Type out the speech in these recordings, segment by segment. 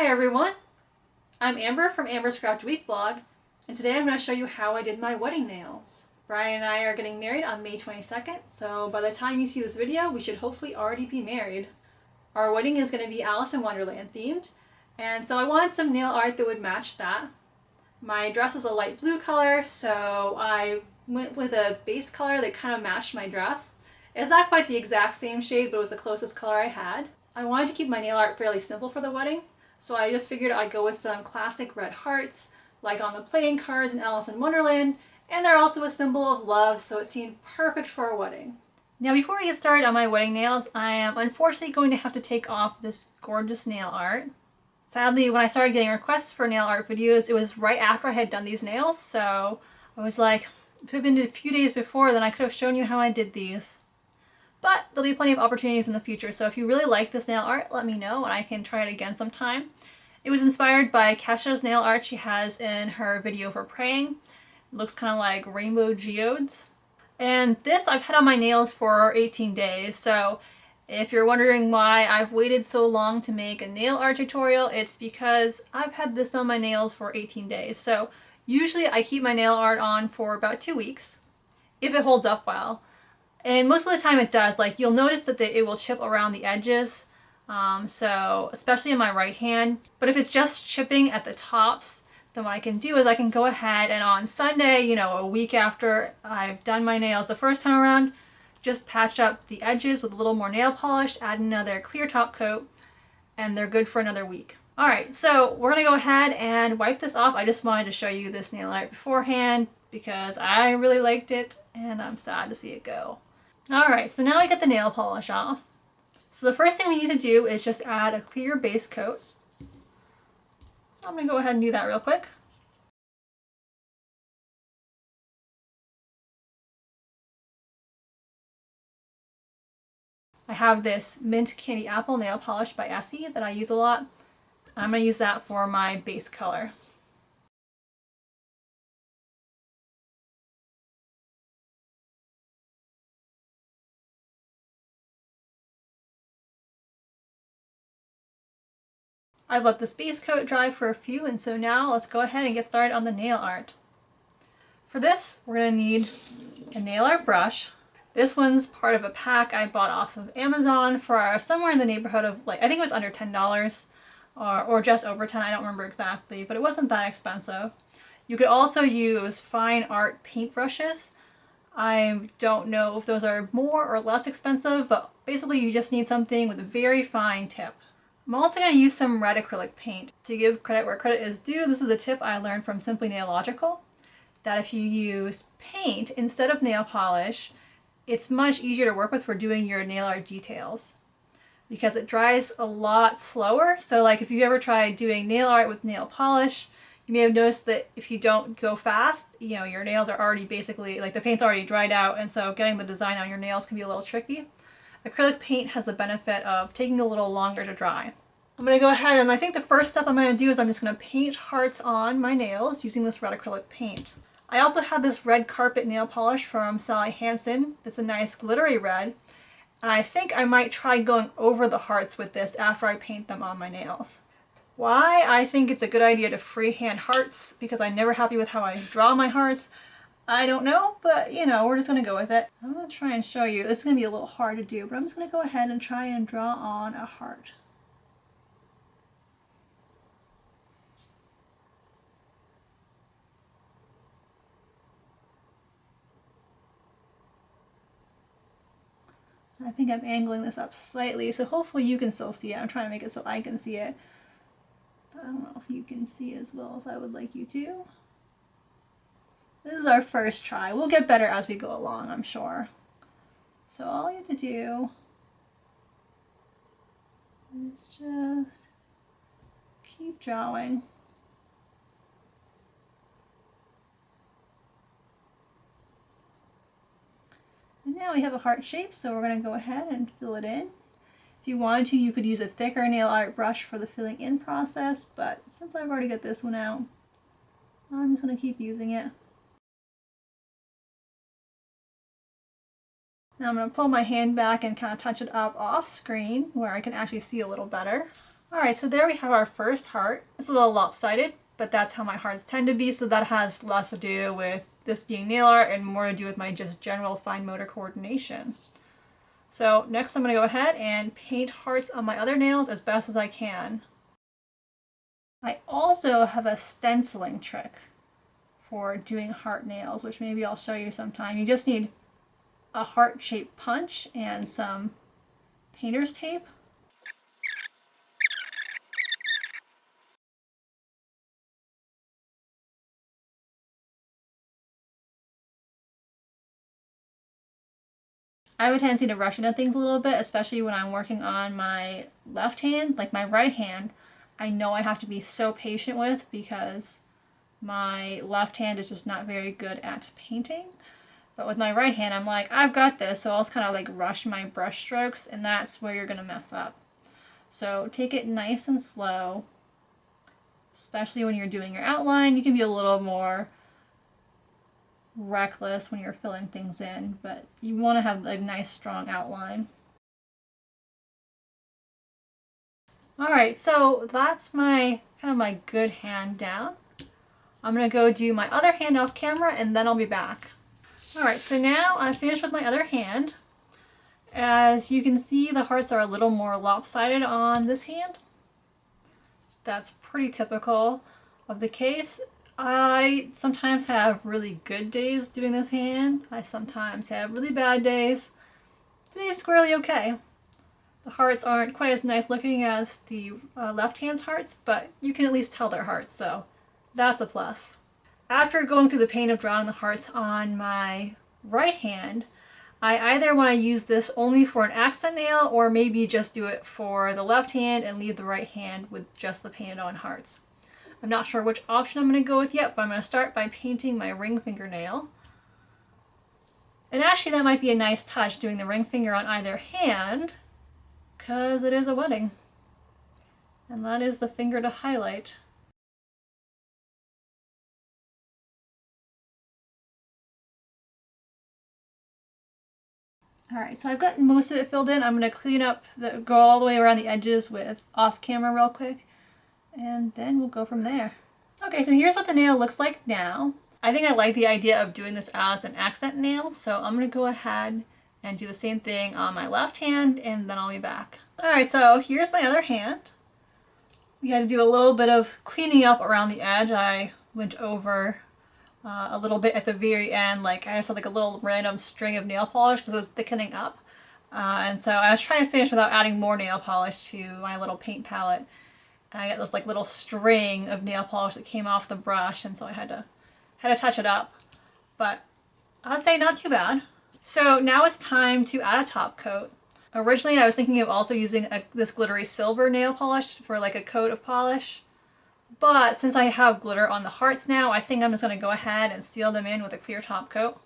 Hi everyone, I'm Amber from Amber's Craft Week blog, and today I'm going to show you how I did my wedding nails. Brian and I are getting married on May 22nd, so by the time you see this video, we should hopefully already be married. Our wedding is going to be Alice in Wonderland themed, and so I wanted some nail art that would match that. My dress is a light blue color, so I went with a base color that kind of matched my dress. It's not quite the exact same shade, but it was the closest color I had. I wanted to keep my nail art fairly simple for the wedding, so I just figured I'd go with some classic red hearts, like on the playing cards in Alice in Wonderland, and they're also a symbol of love, so it seemed perfect for a wedding. Now before we get started on my wedding nails, I am unfortunately going to have to take off this gorgeous nail art. Sadly, when I started getting requests for nail art videos, it was right after I had done these nails, so I was like, if it had been a few days before, then I could have shown you how I did these. But there'll be plenty of opportunities in the future, so if you really like this nail art, let me know and I can try it again sometime. It was inspired by Kesha's nail art she has in her video for praying. It looks kind of like rainbow geodes. And this I've had on my nails for 18 days, so if you're wondering why I've waited so long to make a nail art tutorial, it's because I've had this on my nails for 18 days. So usually I keep my nail art on for about 2 weeks, if it holds up well. And most of the time it does. Like, you'll notice that it will chip around the edges, so especially in my right hand. But if it's just chipping at the tops, then what I can do is I can go ahead and on Sunday, you know, a week after I've done my nails the first time around, just patch up the edges with a little more nail polish, add another clear top coat, and they're good for another week. Alright, so we're going to go ahead and wipe this off. I just wanted to show you this nail art beforehand because I really liked it and I'm sad to see it go. Alright, so now we get the nail polish off. So the first thing we need to do is just add a clear base coat. So I'm going to go ahead and do that real quick. I have this Mint Candy Apple nail polish by Essie that I use a lot. I'm going to use that for my base color. I've let this base coat dry for a few, and so now let's go ahead and get started on the nail art. For this, we're going to need a nail art brush. This one's part of a pack I bought off of Amazon for somewhere in the neighborhood of, like, I think it was under $10 or just over 10, I don't remember exactly, but it wasn't that expensive. You could also use fine art paint brushes. I don't know if those are more or less expensive, but basically you just need something with a very fine tip. I'm also going to use some red acrylic paint. To give credit where credit is due, this is a tip I learned from Simply Nailogical, that if you use paint instead of nail polish, it's much easier to work with for doing your nail art details because it dries a lot slower. So like if you ever tried doing nail art with nail polish, you may have noticed that if you don't go fast, you know, your nails are already basically, like the paint's already dried out, and so getting the design on your nails can be a little tricky. Acrylic paint has the benefit of taking a little longer to dry. I'm going to go ahead and I think the first step I'm going to do is I'm just going to paint hearts on my nails using this red acrylic paint. I also have this red carpet nail polish from Sally Hansen that's a nice glittery red, and I think I might try going over the hearts with this after I paint them on my nails. Why I think it's a good idea to freehand hearts, because I'm never happy with how I draw my hearts, I don't know, but you know, we're just going to go with it. I'm going to try and show you. This is going to be a little hard to do, but I'm just going to go ahead and try and draw on a heart. I think I'm angling this up slightly, so hopefully you can still see it. I'm trying to make it so I can see it. But I don't know if you can see as well as I would like you to. This is our first try. We'll get better as we go along, I'm sure. So all you have to do is just keep drawing. And now we have a heart shape, so we're going to go ahead and fill it in. If you wanted to, you could use a thicker nail art brush for the filling in process, but since I've already got this one out, I'm just going to keep using it. Now I'm going to pull my hand back and kind of touch it up off screen where I can actually see a little better. Alright, so there we have our first heart. It's a little lopsided, but that's how my hearts tend to be, so that has less to do with this being nail art and more to do with my just general fine motor coordination. So next I'm going to go ahead and paint hearts on my other nails as best as I can. I also have a stenciling trick for doing heart nails, which maybe I'll show you sometime. You just need a heart-shaped punch and some painter's tape. I have a tendency to rush into things a little bit, especially when I'm working on my left hand. Like my right hand, I know I have to be so patient with because my left hand is just not very good at painting. But with my right hand, I'm like, I've got this, so I'll just kind of like rush my brush strokes, and that's where you're going to mess up. So take it nice and slow, especially when you're doing your outline. You can be a little more reckless when you're filling things in, but you want to have a nice strong outline. Alright, so that's my kind of my good hand down. I'm going to go do my other hand off camera and then I'll be back. Alright, so now I'm finished with my other hand. As you can see, the hearts are a little more lopsided on this hand. That's pretty typical of the case. I sometimes have really good days doing this hand. I sometimes have really bad days. Today's squarely okay. The hearts aren't quite as nice looking as the left hand's hearts, but you can at least tell they're hearts, so that's a plus. After going through the pain of drawing the hearts on my right hand, I either want to use this only for an accent nail or maybe just do it for the left hand and leave the right hand with just the painted on hearts. I'm not sure which option I'm going to go with yet, but I'm going to start by painting my ring fingernail. And actually that might be a nice touch, doing the ring finger on either hand, because it is a wedding. And that is the finger to highlight. Alright, so I've got most of it filled in. I'm going to clean up, go all the way around the edges with off camera real quick, and then we'll go from there. Okay, so here's what the nail looks like now. I think I like the idea of doing this as an accent nail, so I'm going to go ahead and do the same thing on my left hand, and then I'll be back. Alright, so here's my other hand. We had to do a little bit of cleaning up around the edge. I went over a little bit at the very end, like I just had like a little random string of nail polish because it was thickening up. And so I was trying to finish without adding more nail polish to my little paint palette. And I got this like little string of nail polish that came off the brush, and so I had to touch it up. But I'd say not too bad. So now it's time to add a top coat. Originally I was thinking of also using this glittery silver nail polish for like a coat of polish. But since I have glitter on the hearts now, I think I'm just going to go ahead and seal them in with a clear top coat.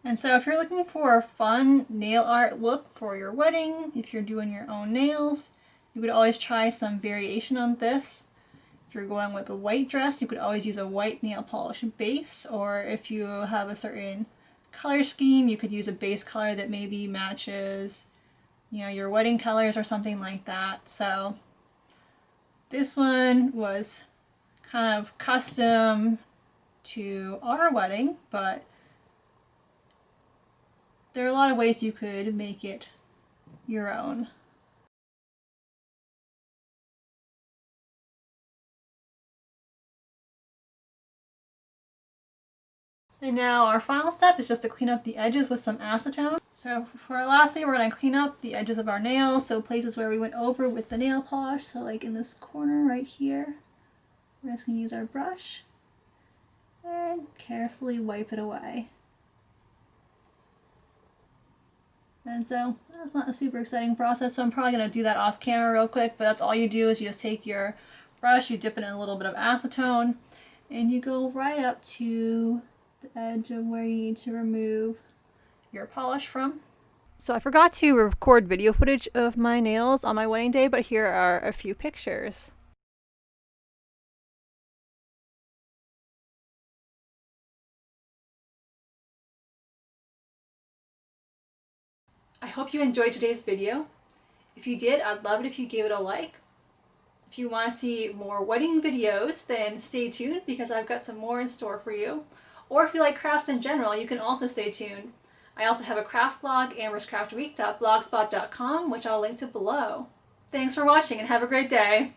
And so if you're looking for a fun nail art look for your wedding, if you're doing your own nails, you could always try some variation on this. If you're going with a white dress, you could always use a white nail polish base, or if you have a certain color scheme, you could use a base color that maybe matches, you know, your wedding colors or something like that. So this one was kind of custom to our wedding, but there are a lot of ways you could make it your own. And now our final step is just to clean up the edges with some acetone. So for our last thing, we're going to clean up the edges of our nails, so places where we went over with the nail polish, so like in this corner right here. We're just going to use our brush and carefully wipe it away. And so that's not a super exciting process, so I'm probably going to do that off camera real quick, but that's all you do is you just take your brush, you dip it in a little bit of acetone, and you go right up to the edge of where you need to remove your polish from. So I forgot to record video footage of my nails on my wedding day, but here are a few pictures. I hope you enjoyed today's video. If you did, I'd love it if you gave it a like. If you want to see more wedding videos, then stay tuned because I've got some more in store for you. Or if you like crafts in general, you can also stay tuned. I also have a craft blog, amberscraftweek.blogspot.com, which I'll link to below. Thanks for watching and have a great day!